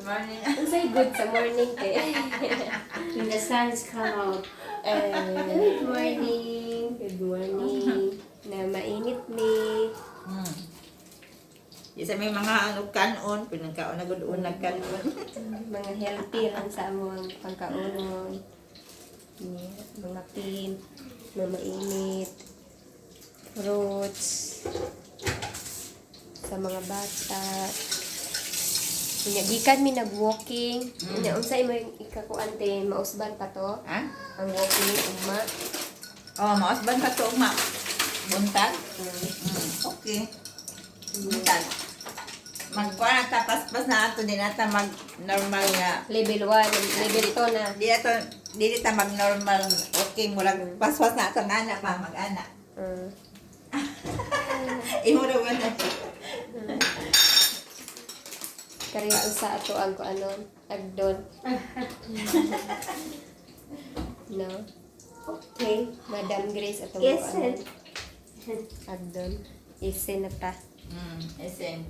morning. Ang say good sa morning te. When the sun's come out. Good morning. Good morning. Na mainit ni. Isa may mga ano kanon, pinagkaon na gud unag kanon. Mga healthy lang sa among pangkaunon. Mga pin na mainit. Fruits. Sa mga bata. Unya gikan mi nag-walking. Unya unsay mo ikakuante mausban pa to? Ha? Ang walking ugma. Oh, mausban pa to ma. Buntag. Okay. Buntag. Magkuha na tapaspas na ato din ata mag normal nga. Level 1, level 2 na. Di ta mag normal okay murag paspas na ato na ana pa mag-ana. Imo ra wala. Kariya sa ato ang ano, agdon. No. Okay, Madam Grace ato Yes, ano. Agdon. Isen na ta. Esen.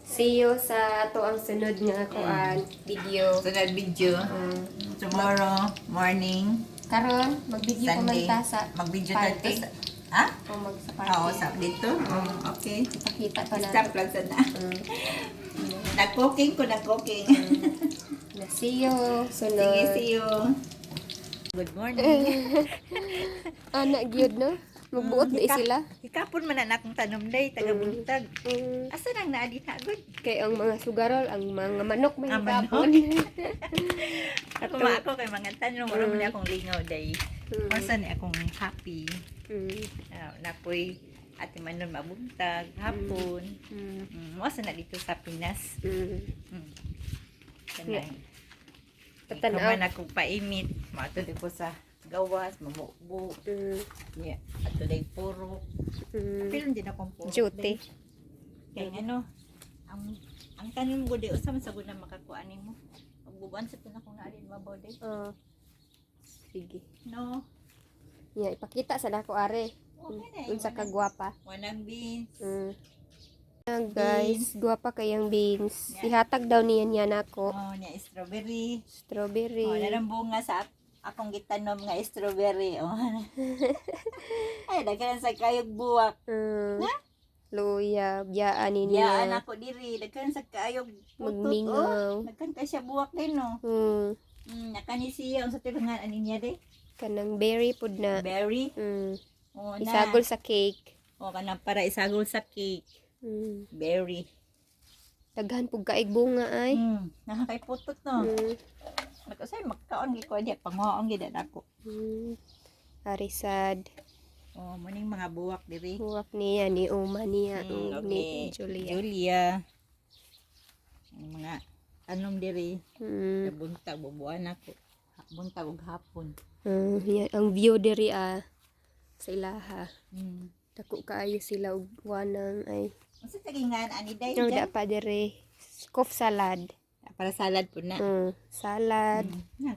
See you sa ato ang sunod nga kuan video. Sunod video. Tomorrow morning. Karon mag-video pa man Sunday. ta sa Mag-video ta party. sa... Ha? O mag sa Oo, party. sa dito. Okay. Pakita pa na. Stop lang sana. Nag-cooking ko, nag-cooking. Na see you sunod. Sige, see you. Good morning. Anak gyud no. Magbuot na sila. Hikapon man na akong tanom day, taga-buntag. Mm. Asa nang naadi na good? Kay ang mga sugarol, ang mga manok may Ang manok? hapon. Ako kay mga tanong, wala man akong lingaw day. Masa ni akong happy. Napoy ati man nun mabuntag, hapon. Masa na dito sa Pinas. Kanay. Tatanaw. Ikaw man akong paimit. Matuloy ko sa gawas, mamukbo. Yeah. At today puro. Pero hindi na akong puro. Duty. Kaya ano, ang tanim ko di, usam sa guna makakuanin mo. Magbubuan sa na kung naalin mabaw day. Sige. No. Yeah, ipakita sa dako are. Okay na. Unsa ka gwapa. Wanang beans. Guys, gwapa kayang beans. Ihatag daw niyan yan ako. Oh, niya strawberry. Strawberry. Oh, narang bunga sa akong gitanom nga strawberry. Oh. Ay, daghan sa kayog buwak. Luya, biyaan Yaan niya. ako diri, daghan sa kayog putut. Magmingaw. Daghan ka siya buwak din no. Nakani siya ang sa tibangan ani niya de. Kanang berry pud na. Berry. Oh, na. Isagol sa cake. Oh, kanang para isagol sa cake. Berry. Daghan pug kaig bunga ay. Nakakay putot no. Nakasay magkaon gi ko diya pangoon gid ako. Arisad. Oh, muning mga buwak diri. Buwak niya ni Uma niya. Okay. Ni Julia. Julia. Ang mga anom diri. Mm. Buntag bubuan ako. Buntag ug hapon. Yan, ang view diri sa ilaha. Mm. Dako kaayo sila og wanang ay. Unsa tagingan ani day? No, da pa diri. Cough salad. Para salad po na. Salad.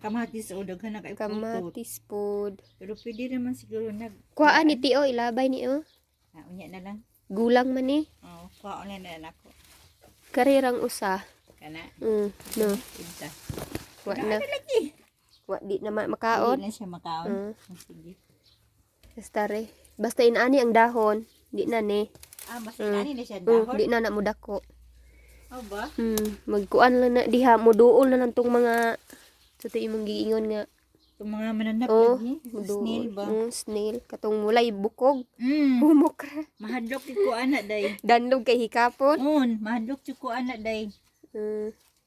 Kamatis o daghan na kay putot. Kamatis pod. Pero pwede naman siguro Kuhaan ni Tio, ilabay ni unya na lang. Gulang man ni. Oh, kuhaan na ako. Karirang usa. Kana. No. Ita. Wa na. Lagi. Wa di na Hindi makaon. na siya makaon. Sige. Basta re. Basta inani ang dahon. Di na ni. Basta ani na siya dahon. Di na na mudako. Oh ba? Magkuan lang na diha mo duol na lang tong mga sa imong giingon nga. Itong mga mananap lagi. Snail ba? Snail katong mulay bukog. Mm. Humok ra. Mahadlok ti ko ana day. Danlog kay hikapon. Mahadlok ti ko ana day.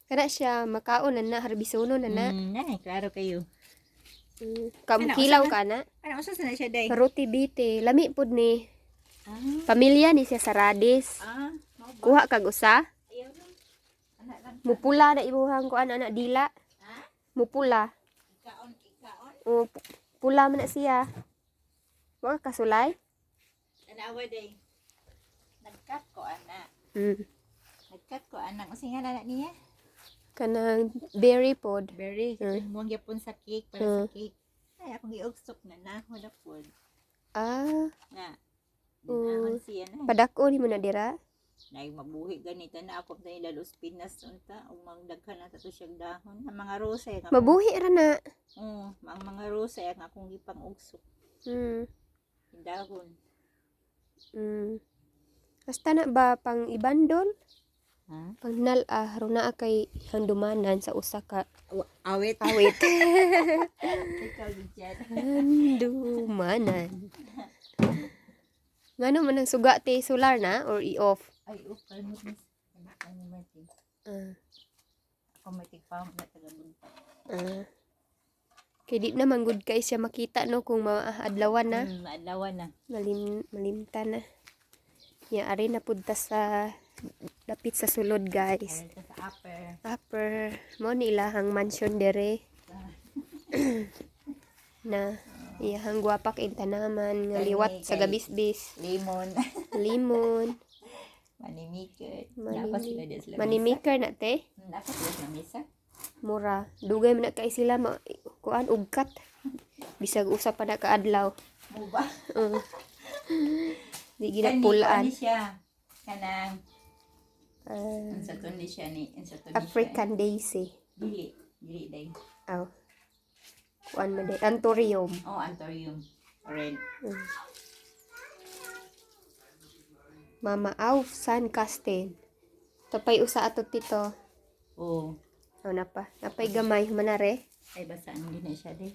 Kana siya makaon na harbisono na na. Nay, klaro kayo. Kamukilaw ka na. Ano usa na siya day? Karuti bite, lami pud ni. Pamilya ni siya sa radis. Kuha kag usa. Mupula na ibuhang ko ana dila. Mupula. Ikaon. Pula man na siya. Wa ka kasulay? Anawa day. Nagkat ko ana. Nagkat ko ana. Usi nga na niya? Kanang berry pod. Berry. Muang yapon sa cake para sa cake. Ay akong giugsok na wala pod. Ah. Na. Dinahon siya na. Padako ni mo na dira. na mabuhi ganito na ako tayo lalos Pinas unta o magdaghan na tato siyang dahon ang mga rose nga Mabuhi ra na. ang mga rose ang akong gipang ugsok Mm. dahon. Basta na ba pang ibandol? Ha? Pang nala, ro na kay handumanan sa usa ka Awit. awit. Ikaw gidyan. Handumanan. Ngano man ang suga te solar na or i-off? Ay, kalmot na. Ano Martin? Ah. Ako may tigpam na taga-bunta. Kay di naman good kay siya makita no kung maadlawan na. Maadlawan na. Malimta na. Ya ari na pudta sa dapit sa sulod guys. Ayan sa upper. Upper mo ni ilahang mansion dere. Na iyahang gwapak in tanaman nga liwat sa gabisbis. Lemon. Limon. Manimiker. Dapat sila din sila. Manimiker na te. Dapat sila sa mesa. Mura. Dugay man na kay sila kuan ugkat. Bisag usa pa na kaadlaw. Mo ba? Di ginapulaan. Kani siya. Kanang sa tundi siya ni African Daisy. Dili day. Aw. Kuan man day Anthurium. Anthurium. Red. Mama Auf San Casten. Tapay usa ato tito. Na pa. Napay gamay manare. Ay basaan din na siya day.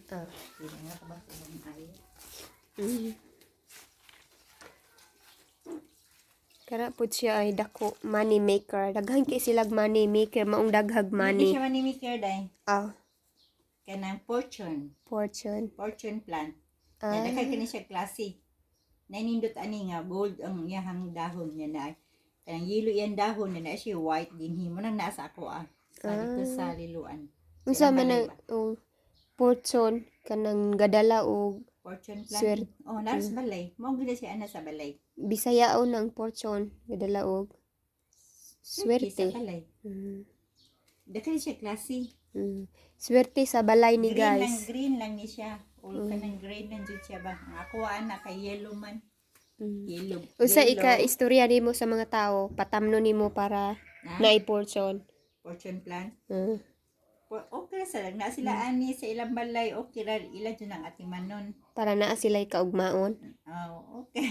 Dili nga ba sa ay. Kara pud siya ay dako money maker. Daghan kay silag money maker maong daghag Hindi money. siya manimiker day. Kanang fortune plant. Nadakay kini siya klase. Nainindot ani nga gold ang iyahang dahon niya na. Kanang yellow yan dahon niya na siya white dinhi mo nang nasa ako sa dito sa liluan. Unsa man ang fortune kanang gadala og Fortune plant. Naras balay. Mao gid siya ana sa balay. Bisayaon ng fortune gadala og swerte. Sa balay. Dakay siya klase. Swerte sa balay ni guys. Green lang ni siya. Kanang green lang jud siya ba. Ang ako ana kay yellow man. Yellow. Usa ika istorya nimo sa mga tao, patamno nimo para naay fortune. Fortune plant. Okay sa lang na sila ani sa ilang balay okay ra ila jud ang atimanon. Para naa sila'y kaugmaon. Okay.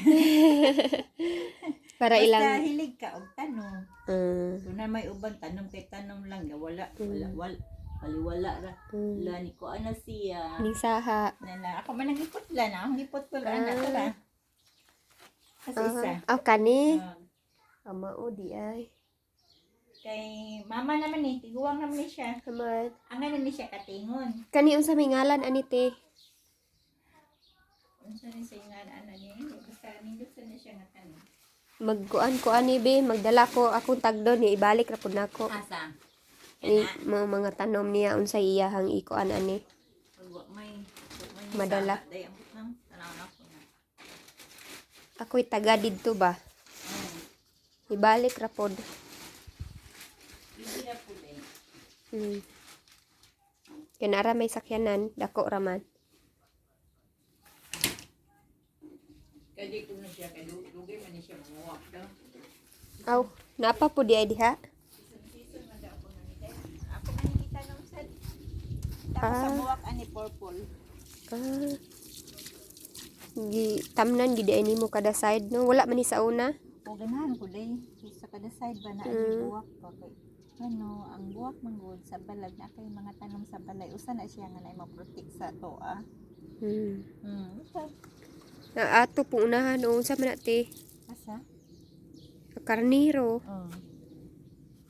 Para basta ilang hilig ka og tanom. Kung na may ubang tanom kay tanom lang wala wala ra. Lani ko ana siya. ning saha. Na ako man nagipot la na, ang gipot ko ana to ra. Kasi isa. Kani. Mao di ay. Kay mama naman ni, tiguang naman ni siya. Aman. Ang ano ni siya katingon. Kani unsa may ngalan ani te? Unsa ni sa ngalan ani? Basta nindot sa na siya nga tanom. Magkuan ko ani be, magdala ko akong tagdo ni ibalik ra pud nako. Asa? Ni mga tanom niya unsay iyahang ikuan ani. May Madala. Day ang butang tanaw na ko na. Ako'y taga didto ba? Ibalik ra pod. Hindi na po day. Kinara may sakyanan, dako raman. Kadi ko na siya, kay lugay man ni siya manguwak daw. Aw, napa po di ay diha? Season man daw ako nang ite. Ako man kita nung sa tapos sa buwak ani purple. Tamnan gid ay nimo kada side no, wala man ni sa una. O ganahan ko day. Sa kada side ba na ani buwak pa kay ang buwak manggod sa balag na kay mga tanom sa balay usa na siya nga na ma-protect sa toa. Ato po unahan o unsa man ate? Asa? Karniro.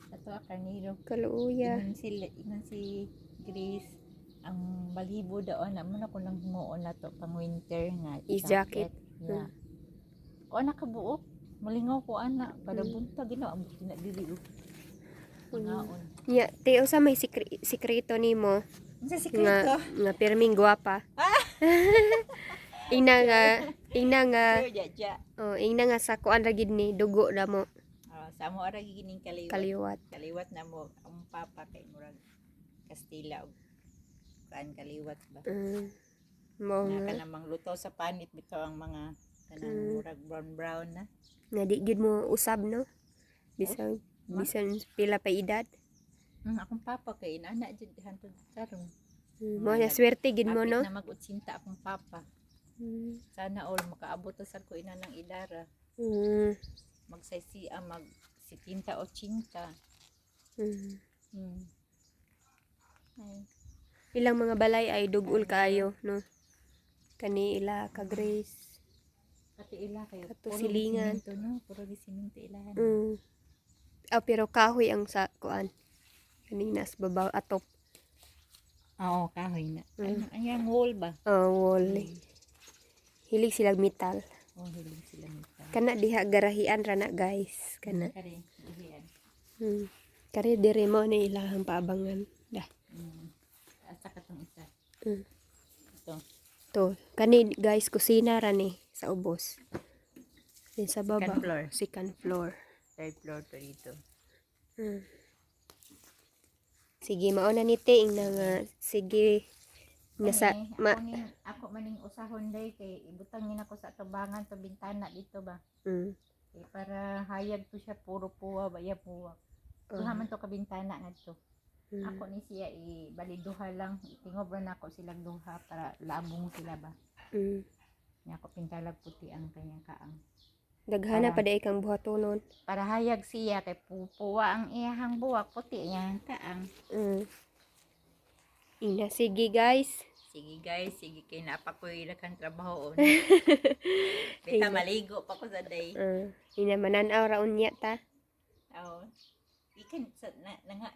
Ato karniro. Kaluya. Ingon si Grace ang balibo daw na mo na ko nang humuon na to pang winter nga jacket. Yeah. O nakabuok. Mulingaw ko ana kada buntag ginaw ang na dili. Ya, te usa may sikreto nimo. Unsa sikreto? Nga perming gwapa. Ingna nga ingna nga sa kuan ra gid ni dugo na mo. Sa mo ara gining Kaliwat. Kaliwat na mo ang papa kay murag Kastila og kan kaliwat ba. Mo nga nga kanang luto sa panit bitaw ang mga kanang murag brown na. nga di gid mo usab no. Bisan pila pa edad. Akong papa kay inana jud hantod karon. Mo na swerte gid mo, no? Na mag-80 akong papa. Sana all makaabot sa ko ina ng idara. Magsaysi mag 70-80. Ay. Ilang mga balay ay dugol kaayo, no? Kani ila ka Grace. Pati ila kayo. Kato silingan. Siminto, no? Puro siminto ilahan. Pero kahoy ang sa kuan. Kanina sa babaw atop. Oo, kahoy na. Ayang wall ba? Wall. Hilig sila metal. Hilig sila nito. Kana diha garahian ra na, guys. Kana. Kare, ihian. Kare dire mo na ilahang paabangan. Dah. Asa ka tong isa. Ito. To, kani guys kusina ra ni sa ubos. Din sa baba. Second floor. Second floor. Third floor to dito. Sige, mauna ni ting na nga. Sige. Nasa Ako maning usahon day kay ibutang niya ako sa tubangan to bintana dito ba. Kay para hayag to siya puro puwa baya puwa. Duha man to ka bintana ngadto. Ako ni siya baliduha lang itingob ra nako silang duha para labong sila ba. Nya ako pintalag puti ang kanyang kaang. Daghana pa day kang buhatonon. Para hayag siya kay puwa ang iyahang buwak puti niya kaang. Ina, sige guys. Sige guys, sige kay napa ko ilakan trabaho. Beta maligo pa ko sa day. Ina mananaw ra unya ta. Oo. Ikan sa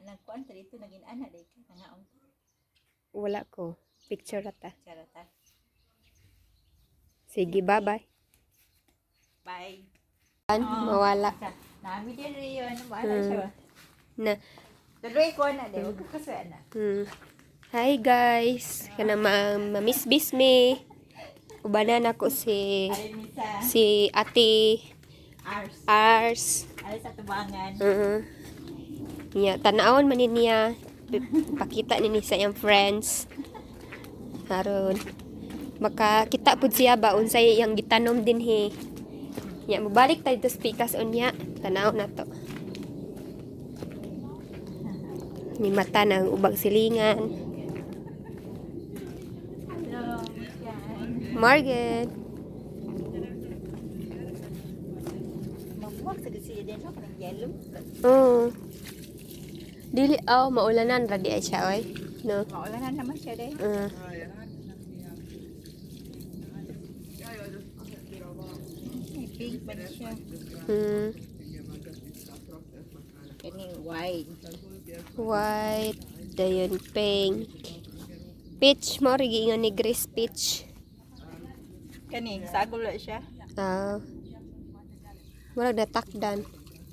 nagkuan ta dito naging ana day ka nangaon. Wala ko. Picture ta. Charata. Sige, bye-bye. Bye. Mawala. Nami din yun. Wala siya. Na. Tuloy ko na day. Huwag ka kasi na. Hi guys. Kana ma-miss me. Ubanan ako si Ate Ars. Ay sa tubangan. Niya tanawon man niya. Pakita ni sa iyang friends. Haron makakita pud siya ba unsay iyang gitanom din he. Nya mabalik tayo sa pikas unya. Tanaw na to. Ni mata ng ubag silingan. Margaret. Magbuwak sa gisi din no kanang yellow. Dili maulanan ra di ay siya oy. No. Maulanan naman siya day. Pink pa na siya. Kani white. White, dayon pink. Peach mo ri ingon ni Grace peach. Kani sagol na siya. Murag natakdan.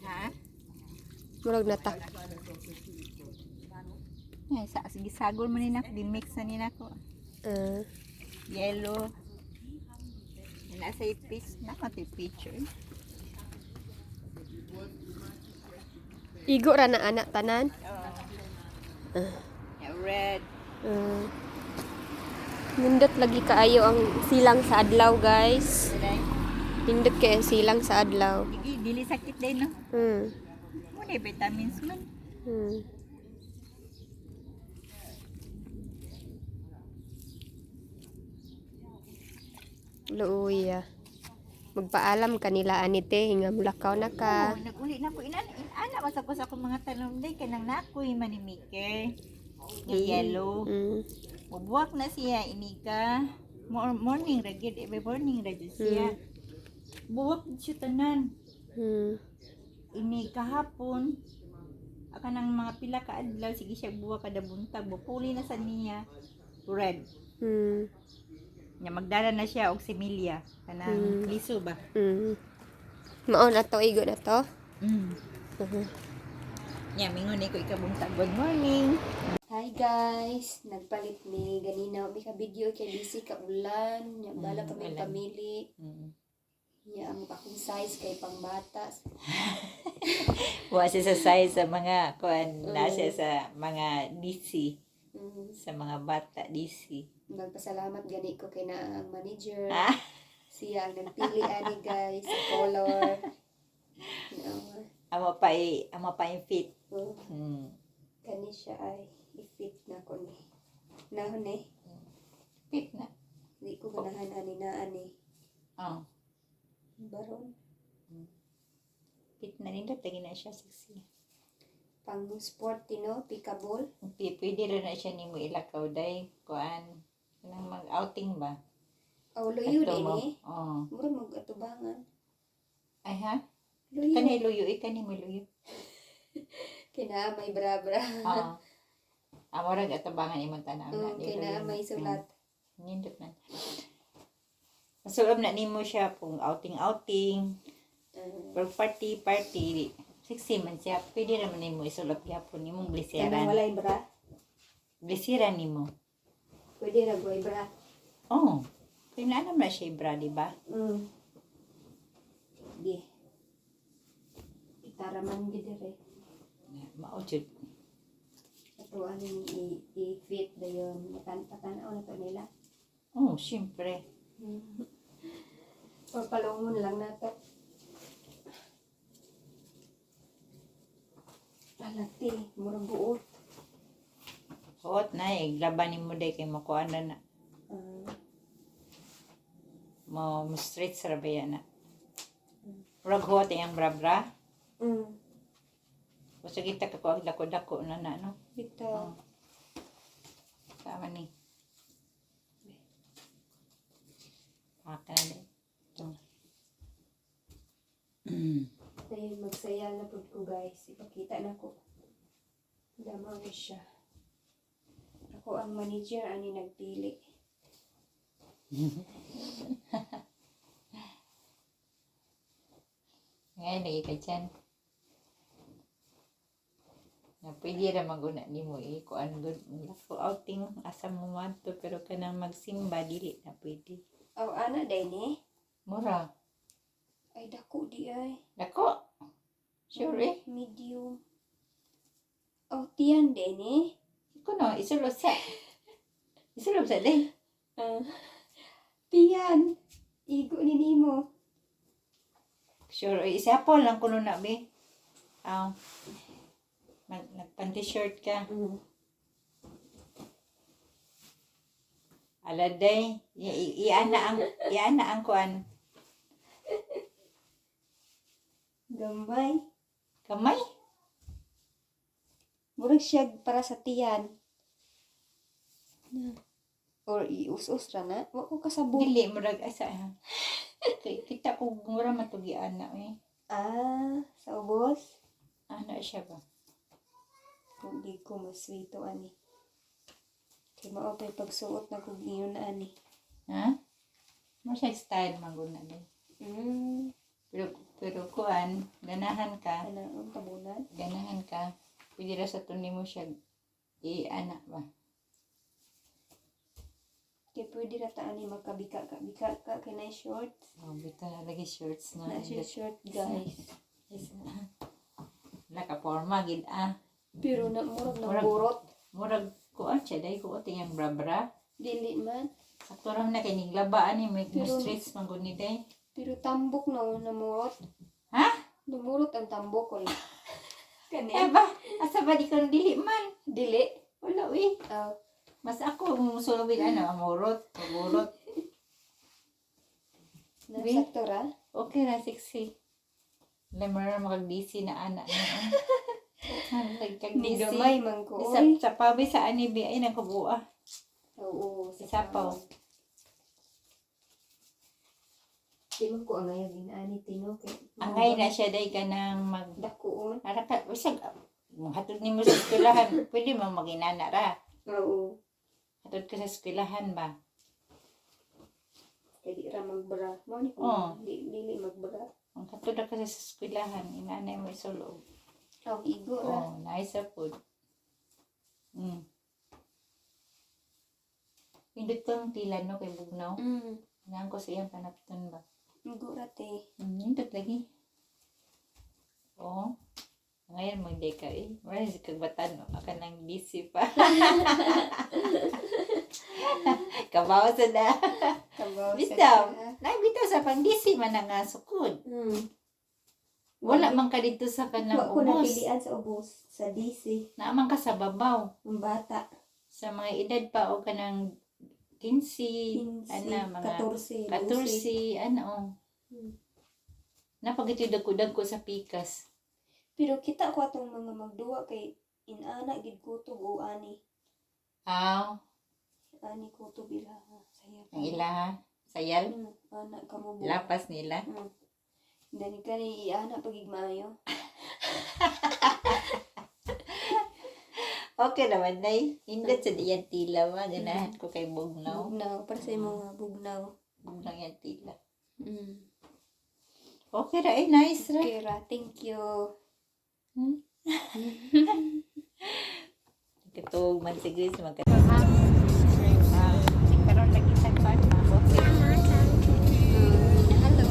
Ha? Murag natak. Ay sige sagol man nina di mix na nina ko. Yellow. Nasa peach na ko picture. Igo ra na anak tanan. Red. Nindot lagi kaayo ang silang sa adlaw, guys. Nindot kay silang sa adlaw. Dili sakit din no. Muna vitamins man. Luya. Magpaalam kanila anite hinga mulakaw na ka. Naguli na ko ana basta ko sa akong mga tanom day kanang nakoy manimike. Yellow. Bubuwak na siya inika. Morning ra gid every morning ra gid siya. Buwak siya tanan. Ini kahapon kanang mga pila ka adlaw sige siya buwak kada buntag bupuli na sa niya red. Nya magdala na siya og similya kanang liso ba. Mao na to igo na to. Nya mingon ko ikabuntag good morning. Hi guys, nagpalit ni ganina mi ka video kay busy ka ulan, nya bala kami pamili. Ya ang akong size kay pangbata. Wa siya sa size sa mga kuan na siya sa mga DC. Sa mga bata DC. Magpasalamat gani ko kay na ang manager. Siya ang nagpili ani guys sa color. Amo pa yung fit. Oh, Hmm. kani siya ay i-fit na ko ni. Nahon eh. Fit na. Di ko ganahan ani na ani. Oh. Baron. Fit na rin daw. Tagin na siya sexy. Pang sport, no? Pikabol. Pwede rin na siya ni mo ilakaw day. Kuan. Kanang mag-outing ba? Aw, luyo Ato din mo. eh. Oo. Mura mag-atubangan. Ay ha? Luyo. Kanay luyo. Kanay mo luyo. Kina may bra-bra. Oo. Amorag atabangan imong tanaw na. Kina may sulat. Nindot na. Masulam na nimo siya kung outing-outing. For party. Sexy man siya. Pwede naman nimo isulap yapon nimong Kina blisiran. walay bra. Blisiran nimo. Pwede na boy bra. Oh. Kaya naman na siya bra, di ba? Di. Itaraman gidere. Maujud. Ito ano i-fit na yun. Patanaw na to nila. Oh, siyempre. Or palungon lang na to. Alati, murang buot. Huot na eh. Labanin mo day kay makuha na. Mo straight sa rabaya na. Murag huot yung bra-bra. Basta kita kako ang dako-dako na no? Ito. Oh. Tama ni. Paka na din. Ito. Dahil magsayal na po ko guys. Ipakita na ko. Damaw siya. Ako ang manager ani nagpili. Ngayon, lagi ka dyan. Na pwede ra maguna ni mo kuan good lako outing asa mo man to pero kanang magsimba dili na pwede. Aw ana day ni. Mura. Ay dako di ay. Dako. Sure eh. Medium. Aw tiyan day ni. Kuno isulod sa. Isulod sa day. Tiyan. Igo ni nimo. Sure eh. Isapol lang kuno na be. Aw. Nagpanty-shirt ka. Aladay, iana ang kuan. Gambay. Kamay? Murag siya para sa tiyan. Or ius-us ra na. Wa ko kasabot. Dili murag asa ha. Kita ko mura matugian na eh. Sa ubos. Ano siya ba? Hindi ko maswito ani. Kaya maopay pagsuot na kong iyon na ani. Ha? Masya style maguna din. Pero kuan, ganahan ka. Ano, tabunan? Ganahan ka. Pwede ra sa tuni mo siya i-anak ba? Kaya pwede na ta ani magkabika ka kinay shorts. Oh, bito na lagi shorts na. Na siya short guys. Yes. Naka-forma gid Pero na murag na Murag- burot. Murag kuan siya dai ko tiyang bra-bra. Dili man. Sakto ra na kay niglabaan ni may Pero- streets man gud ni day. Pero tambok na namurot. Ha? Namurot ang tambok ko. Kani? Eh ba? Asa ba di ka dili man? Dili. Wala eh. Ah, Mas ako musulubin amurot, pagurot. nasakto ra. Okay na sexy. Lemar makag-DC na anak na. Ni gamay man ko. Oy. Sa pabi sa anibi ay nagkabuah. Oo, Sa sapaw. Di man ko angay ginani tino kay. Angay na siya day ka nang mag... Dakuon. Haraka, usag. Hatod ni mo sa eskwelahan. Pwede mo maginana ra. Oo. Hatod ka sa eskwelahan ba? Kay di ra magbara. Mo ni ko. Oo. Dili magbara. Ang hatod ka sa eskwelahan. Inanay mo isulog. Aw igo ra. Oh, nice sa food. Pindot kang tila no kay Bugnaw. Nang ko sa iyang panapton ba? Igo ra te. Hindot lagi. Oo. Ngayon mo hindi ka eh. Wala si kagbatan. Aka nang busy pa. Kabaw sa na. Kabaw sa. Bitaw. Bitaw sa pang busy man nga sukod. Wala man ka dito sa kanang Wa ko ubos. napilian sa ubos. Sa DC. Naaman ka sa babaw. Ang bata. Sa mga edad pa o kanang 15, 15, ana mga 14, 14, ano. Napagiti dagko sa pikas. Pero kita ko atong mga magduwa kay inana gid kutob o ani. Ani kutob ilaha. Saya. Ang ilaha, sayal, Anak kamo buwa. lapas nila. Dani ka ni iana pagig maayo. Okay naman, Nay. Hindot sa diyan tila, ganahan ko kay Bugnaw. Bugnaw. Para sa mga bugnaw. Bugnaw yan tila. Mm. Okay ra, nice ra. Okay ra. Thank you. Katog man sige sa mga karon lagi sa pan mabot. Hello.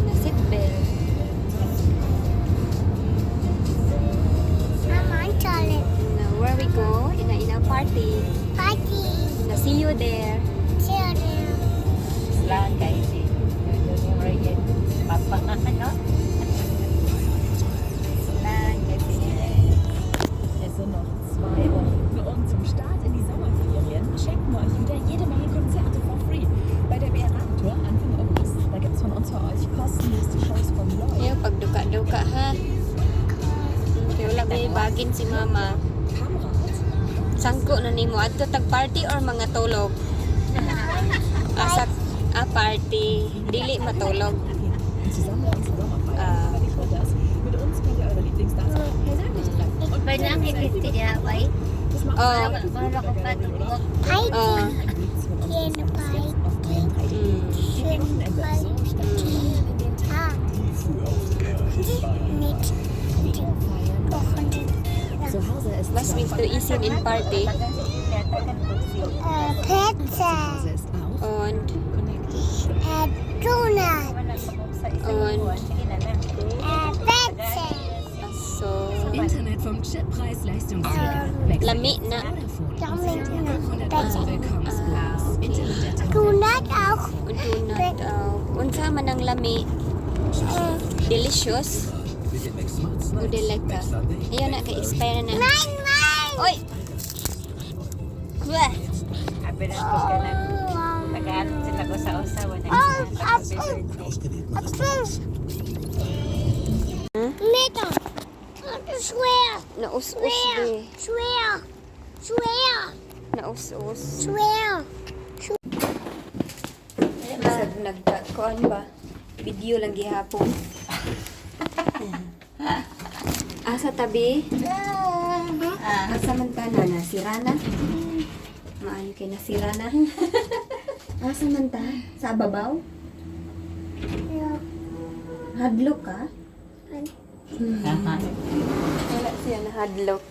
Na seatbelt. Now where we go? In a party. Na see you there. Lang guys. Don't worry. Papa no? Lang guys. Es sind noch 2 Wochen. Und zum Start in die Sommerferien schenken wir euch wieder jede Menge Konzerte for free. Bei der BR Tour Anfang August, da gibt es von uns für euch kostenlos die Shows von Lloyd, Ayaw, pagduka-duka ha. Kaya wala may bagin si mama. Kamrat, Sangko na nimo adto tag party or mga tulog? Party. Dili matulog. zusammen mit unserer Sommerfeier über die Twitters. Mit uns könnt ihr eure Lieblingsstars auch persönlich treffen. Und das macht Oh. Ein Lied von uns auf allen 3 Die Wochenende so stattfinden in den Tagen. Wir feiern. Zu Hause ist Was willst du essen in party? Zu Hause ist auch Und so Internet vom Chip Preis-Leistungssieger. lami na. Unsere Willkommensbonus. Internet der Tag. Donut auch. Und donut auch. Unsa man ang lami? Delicious. Bude lekker. Ayaw na kay expire na. Nein, nein. Oy. Wah. Abi na ko kana. Nag-aaral sila ko sa usawa na. Apfel. Meter. Schwer. Naus-us di. Schwer. Schwer. Naus-us. Schwer. Nagkuan ba? Video lang gihapon. Asa tabi? Asa man ta na sirana? Maayo kay na sirana. Asa man ta? Sa babaw? Hadlok ka? Wala siya na hadlok.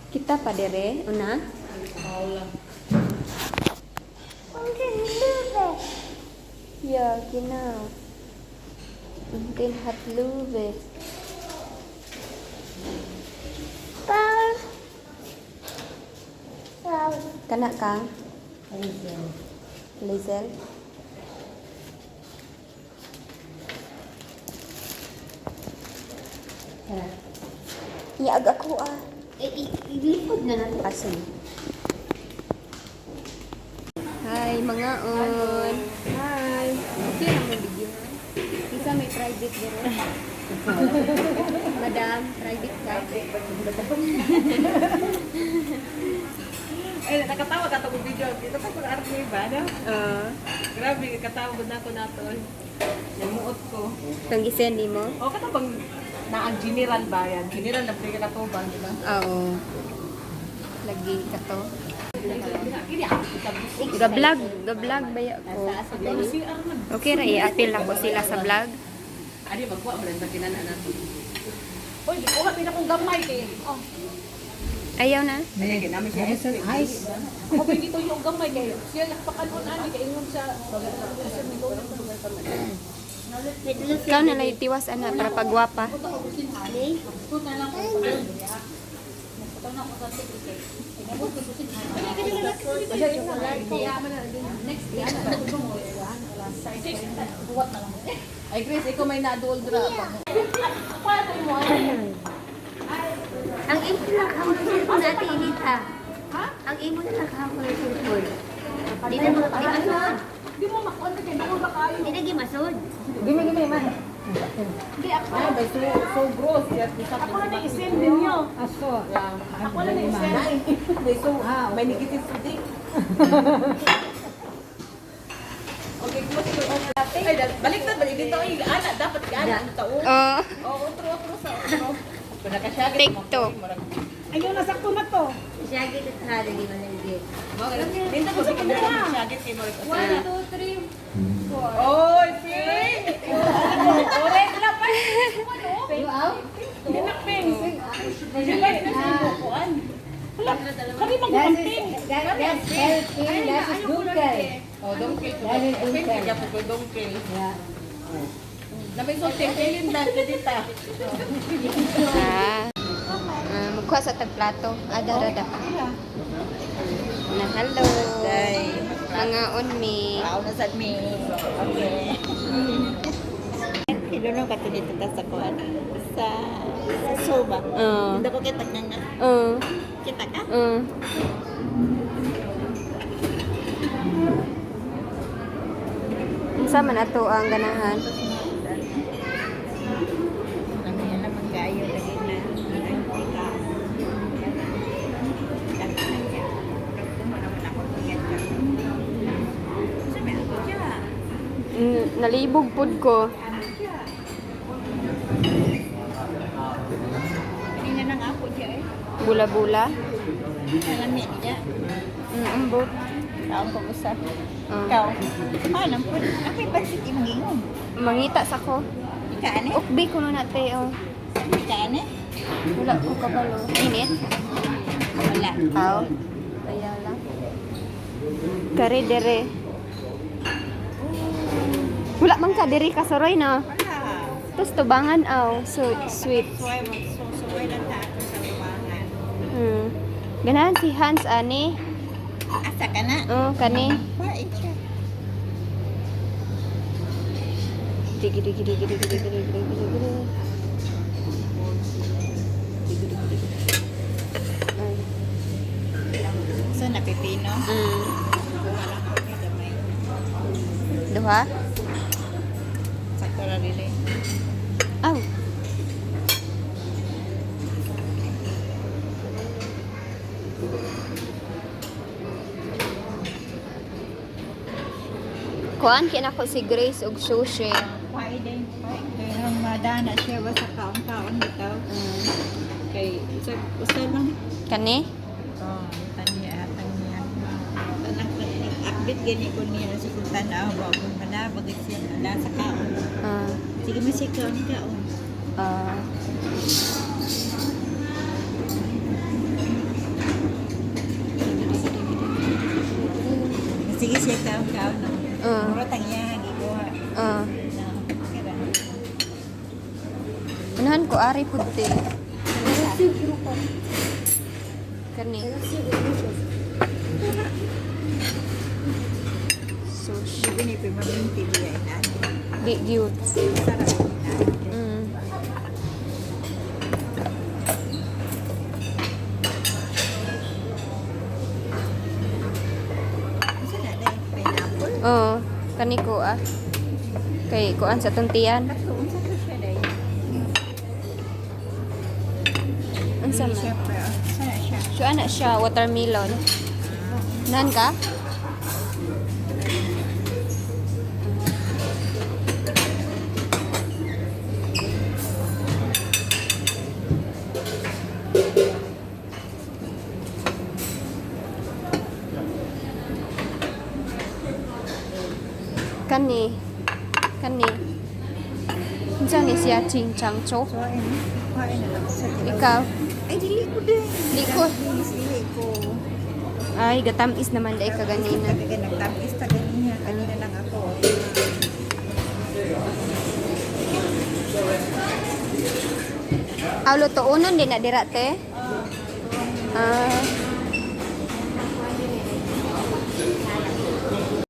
Kita pa dire, una? Ja, genau. Und den hat Löwe. Kana ka? Lizel. Iag ako ah. Ilipod na natin kasi. Hi, mga on. Hi. Okay lang mo video. Isa may private dito. Madam, private ka. Ay, nakatawa ka itong video. Dito pa kung arap mo iba, no? Grabe, katawa na ko nato. Namuot ko. Itong gisend mo? O, kato bang naang general ba yan? General na pwede ka to ba, di ba? Oo. Lagi ka to. Ini ako kita busog. Ga-vlog baya ko. Si Arman. Okay ra, i-appeal lang ko sila sa vlog. Adi, magkuha mo rin sa kinana nato. Uy, di ko nga pinakong gamay kay. Oh, Ayaw na? ay, ginamit siya ice. Ako ba dito yung gamay kay. Siya nakpakanon ani kay ingon siya. Kasi may go lang Ikaw na lang itiwas ana para pagwapa. Ay, Chris, ikaw may na-dual drop. Ang imo lang ako ng cellphone natin, Inita. Ha? Ang imo lang ako ng cellphone. Di na mo makakasod. Di mo makon na kayo, ba kayo? Di na gimasod. Gimi, man. Hindi ako. Ay, ba, so gross. Ako na na-isend ninyo. Aso. Ako na na-isend. May negative today. Okay, close your off. Ay, baliktad. Dito ay ana. Dapat ana ang tao. Oh, Oo, otro sa otro. Kung nakasyagit. take two. Ayun, nasakto na to. Siya kita sa hali, di malagit. Dito ko sa nakasyagit kay Mark. 1, 2, 3. Oy, Ping! Ore, wala pa. Dinakping. Sibay na sa bukuan. Wala, kami magkumping. That's healthy. That is good guy. Oh, dongkel. Dongkel, kaya po dongkel. Namin so, tempelin na dito. Magkuha sa tagplato. Ada. Na hello. Mga unmi. Wow, nasad me. Okay. Hilunong ka to dito sa kuan. Sa soba. Hindi ko kita nga. Kita ka? Unsa man ato ang ganahan? Ano yan na magkayo lagi na. Nalibog pud ko. Kanina nang ako dyan eh. Bula-bula. Nalami niya. Ambot. Taong pag-usap. Ikaw. Paano po? Ako yung pansit yung mangingon. Mangita sa ko. Ika ane? Ukbi kuno nate oh. Ika ane? Wala ko kabalo. Init. Wala. Aw. Kaya lang. Kare dere. Wala man ka diri kasaroy na. Wala. Tapos tubangan aw. So sweet. Suway lang ta ako sa luwangan. Ganahan si Hans ani. Asa ka na? Oh, kani. Wait siya. Digi. So, napipino? Kuha lang ako kay gamay. Duha? Sakto na rin eh. Aw. Kuan kinako si Grace og sushi. Kuhain din. Kaya ang madana siya ba sa kaon-kaon dito? Kay, usay lang. Kani? Tanya. Tanang update gani ko niya sa kutan na ba kung manabagit siya na sa kaon. Sige mo siya kaon. Sige siya kaon. Mura tangya gikuha. Unahan ko ari puti. Kani. Sushi. Sige ni pimabinti dia ina. Di gyud. Sarap ina. Isa na dai pineapple. Oh, kani ko Kay kuan sa tuntian. Unsa to siya dai? Unsa man? Siyempre, sana siya. So ana siya watermelon. Nan ka? Kani. Unsa ni siya chingchang cho? So, ayun. Kuhain na lang sa tila. Ikaw? Ay, dili ko din. Likod. Dili ko. Ay, gatamis naman dai ka ganina. Talaga nagtamis ta ganina. Kanina lang ako. Aw luto unon din na dira te. Ah,